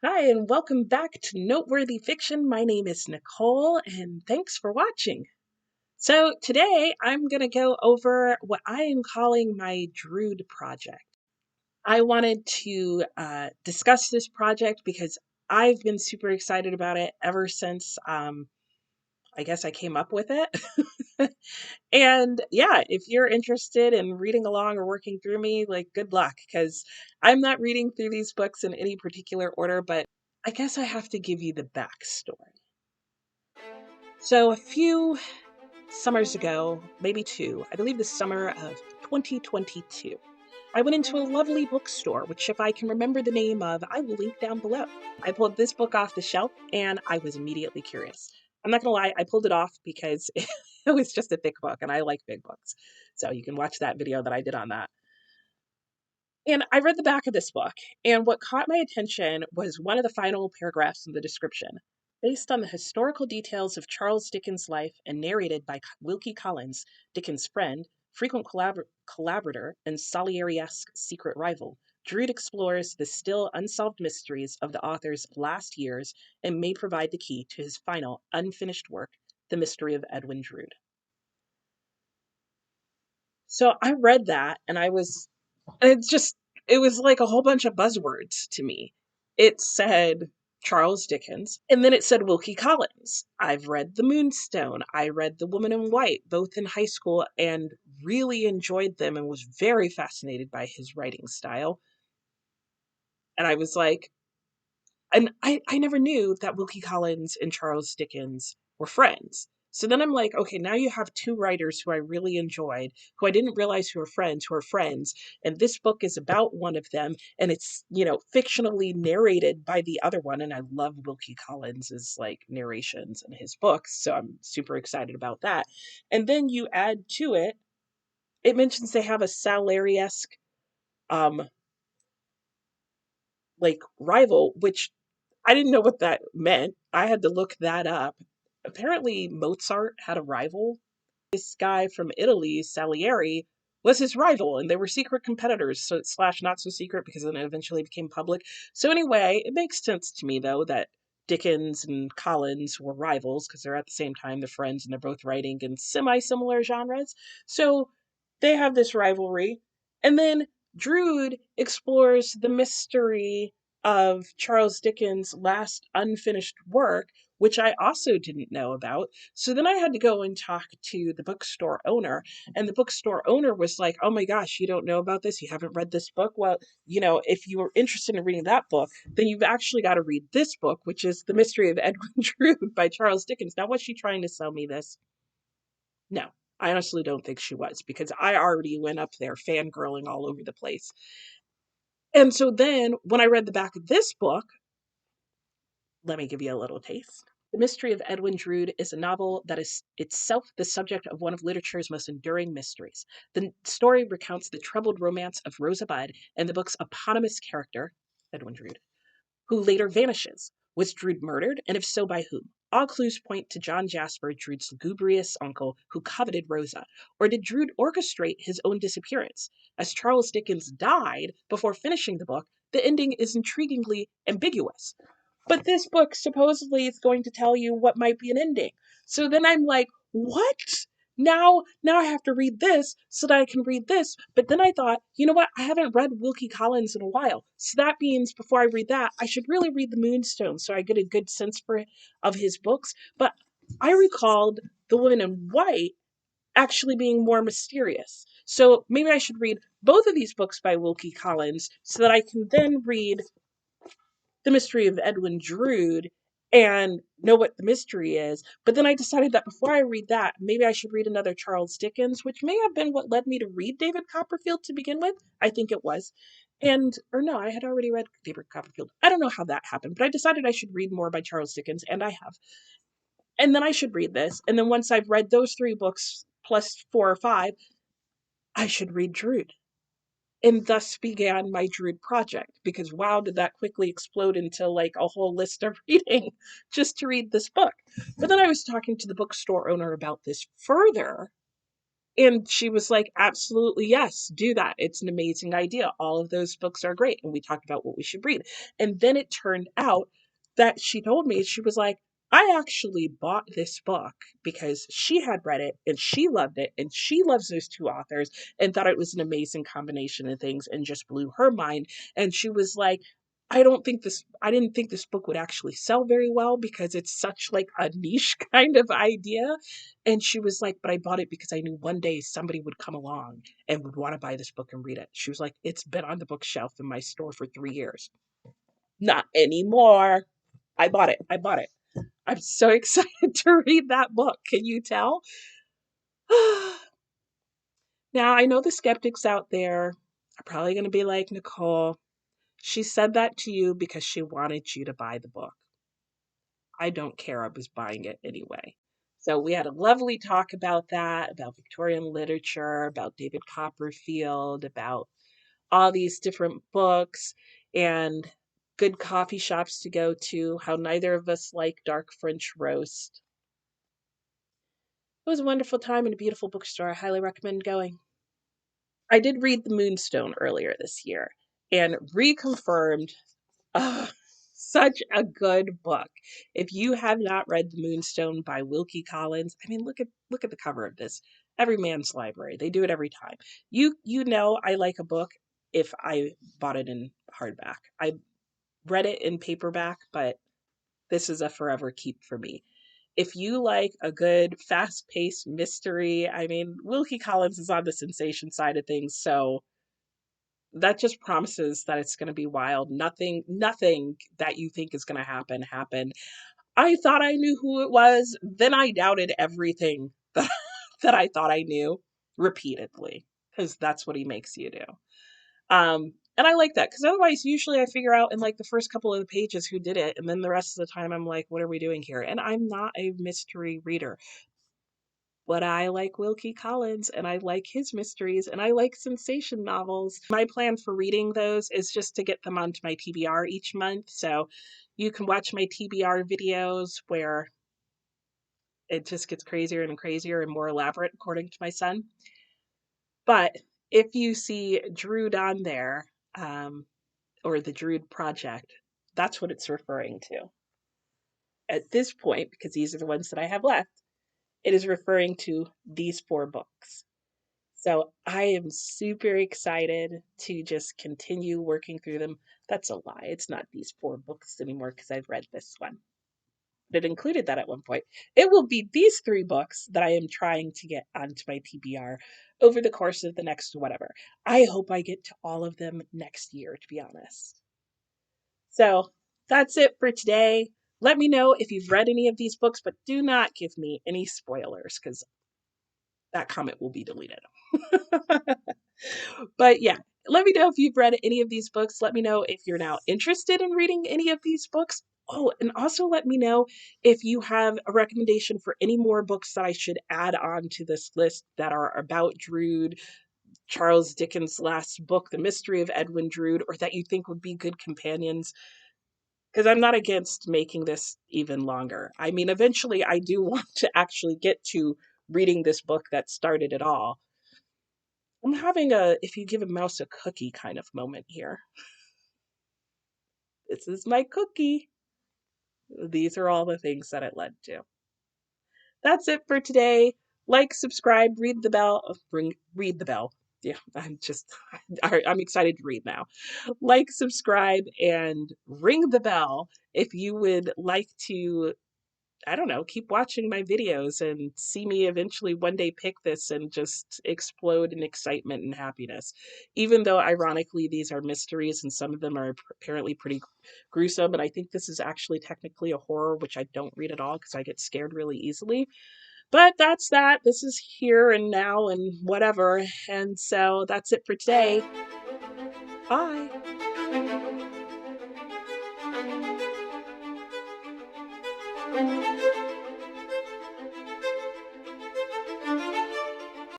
Hi, and welcome back to Noteworthy Fiction. My name is Nicole, and thanks for watching. So, today I'm going to go over what I am calling my Drood project. I wanted to discuss this project because I've been super excited about it ever since I guess I came up with it. And yeah, if you're interested in reading along or working through me, like good luck, because I'm not reading through these books in any particular order, but I guess I have to give you the backstory. So a few summers ago, maybe two, I believe the summer of 2022, I went into a lovely bookstore, which if I can remember the name of, I will link down below. I pulled this book off the shelf and I was immediately curious. I'm not gonna lie, I pulled it off because it was just a thick book and I like big books. So you can watch that video that I did on that. And I read the back of this book, and what caught my attention was one of the final paragraphs in the description. Based on the historical details of Charles Dickens' life and narrated by Wilkie Collins, Dickens' friend, frequent collaborator, and Salieri-esque secret rival, Drood explores the still unsolved mysteries of the author's last years and may provide the key to his final unfinished work, The Mystery of Edwin Drood. So I read that and it was like a whole bunch of buzzwords to me. It said Charles Dickens, and then it said Wilkie Collins. I've read The Moonstone. I read The Woman in White, both in high school, and really enjoyed them and was very fascinated by his writing style. And I was like, and I never knew that Wilkie Collins and Charles Dickens were friends. So then I'm like, okay, now you have two writers who I really enjoyed, who I didn't realize who are friends, and this book is about one of them, and it's, fictionally narrated by the other one, and I love Wilkie Collins's like narrations in his books, so I'm super excited about that. And then you add to it, it mentions they have a Salieri-esque um like rival, which I didn't know what that meant. I had to look that up. Apparently, Mozart had a rival. This guy from Italy, Salieri, was his rival, and they were secret competitors, so slash not so secret because then it eventually became public. So anyway, it makes sense to me though that Dickens and Collins were rivals because they're at the same time they're friends and they're both writing in semi-similar genres. So they have this rivalry, and then Drood explores the mystery of Charles Dickens' last unfinished work, which I also didn't know about. So then I had to go and talk to the bookstore owner, and the bookstore owner was like, "Oh my gosh, you don't know about this? You haven't read this book? Well, if you were interested in reading that book, then you've actually got to read this book, which is The Mystery of Edwin Drood by Charles Dickens." Now, was she trying to sell me this? No. I honestly don't think she was because I already went up there fangirling all over the place. And so then when I read the back of this book, let me give you a little taste. The Mystery of Edwin Drood is a novel that is itself the subject of one of literature's most enduring mysteries. The story recounts the troubled romance of Rosa Budd and the book's eponymous character, Edwin Drood, who later vanishes. Was Drood murdered, and if so, by whom? All clues point to John Jasper, Drood's lugubrious uncle who coveted Rosa. Or did Drood orchestrate his own disappearance? As Charles Dickens died before finishing the book, the ending is intriguingly ambiguous. But this book supposedly is going to tell you what might be an ending. So then I'm like, what? Now I have to read this so that I can read this. But then I thought, you know what? I haven't read Wilkie Collins in a while. So that means before I read that, I should really read The Moonstone so I get a good sense of his books. But I recalled The Woman in White actually being more mysterious. So maybe I should read both of these books by Wilkie Collins so that I can then read The Mystery of Edwin Drood and know what the mystery is. But then I decided that before I read that, maybe I should read another Charles Dickens, which may have been what led me to read David Copperfield to begin with. I think it was. Or no, I had already read David Copperfield. I don't know how that happened, but I decided I should read more by Charles Dickens, and I have. And then I should read this. And then once I've read those three books plus four or five, I should read Drood. And thus began my Drood project, because wow, did that quickly explode into like a whole list of reading just to read this book. But then I was talking to the bookstore owner about this further, And she was like, absolutely, yes, do that. It's an amazing idea. All of those books are great. And we talked about what we should read. And then it turned out that she told me, she was like, I actually bought this book because she had read it and she loved it. And she loves those two authors and thought it was an amazing combination of things and just blew her mind. And she was like, I didn't think this book would actually sell very well because it's such like a niche kind of idea. And she was like, but I bought it because I knew one day somebody would come along and would want to buy this book and read it. She was like, it's been on the bookshelf in my store for 3 years. Not anymore. I bought it. I bought it. I'm so excited to read that book. Can you tell? Now, I know the skeptics out there are probably going to be like, Nicole, she said that to you because she wanted you to buy the book. I don't care. I was buying it anyway. So we had a lovely talk about that, about Victorian literature, about David Copperfield, about all these different books and good coffee shops to go to, how neither of us like dark French roast. It was a wonderful time in a beautiful bookstore. I highly recommend going. I did read The Moonstone earlier this year and reconfirmed. Oh, such a good book. If you have not read The Moonstone by Wilkie Collins, I mean, look at the cover of this. Every man's library. They do it every time. You know I like a book if I bought it in hardback. I read it in paperback, but this is a forever keep for me. If you like a good fast-paced mystery, I mean, Wilkie Collins is on the sensation side of things, so that just promises that it's going to be wild. Nothing that you think is going to happen happened. I thought I knew who it was, then I doubted everything that, that I thought I knew repeatedly, because that's what he makes you do. And I like that because otherwise, usually I figure out in like the first couple of the pages who did it, and then the rest of the time I'm like, what are we doing here? And I'm not a mystery reader. But I like Wilkie Collins and I like his mysteries and I like sensation novels. My plan for reading those is just to get them onto my TBR each month. So you can watch my TBR videos where it just gets crazier and crazier and more elaborate, according to my son. But if you see Drood on there, or the Drood Project, that's what it's referring to. At this point, because these are the ones that I have left, it is referring to these 4 books. So I am super excited to just continue working through them. That's a lie. It's not these 4 books anymore because I've read this one. But it included that at one point. It will be these 3 books that I am trying to get onto my TBR over the course of the next whatever. I hope I get to all of them next year, to be honest. So that's it for today. Let me know if you've read any of these books, but do not give me any spoilers because that comment will be deleted. But yeah, let me know if you've read any of these books. Let me know if you're now interested in reading any of these books. Oh, and also let me know if you have a recommendation for any more books that I should add on to this list that are about Drood, Charles Dickens' last book, The Mystery of Edwin Drood, or that you think would be good companions. Because I'm not against making this even longer. I mean, eventually I do want to actually get to reading this book that started it all. I'm having a if you give a mouse a cookie kind of moment here. This is my cookie. These are all the things that it led to. That's it for today. Like, subscribe, read the bell. Read the bell. Yeah, I'm excited to read now. Like, subscribe, and ring the bell if you would like to, I don't know, keep watching my videos and see me eventually one day pick this and just explode in excitement and happiness. Even though, ironically, these are mysteries and some of them are apparently pretty gruesome, and I think this is actually technically a horror, which I don't read at all because I get scared really easily. But that's that. This is here and now and whatever. And so that's it for today. Bye.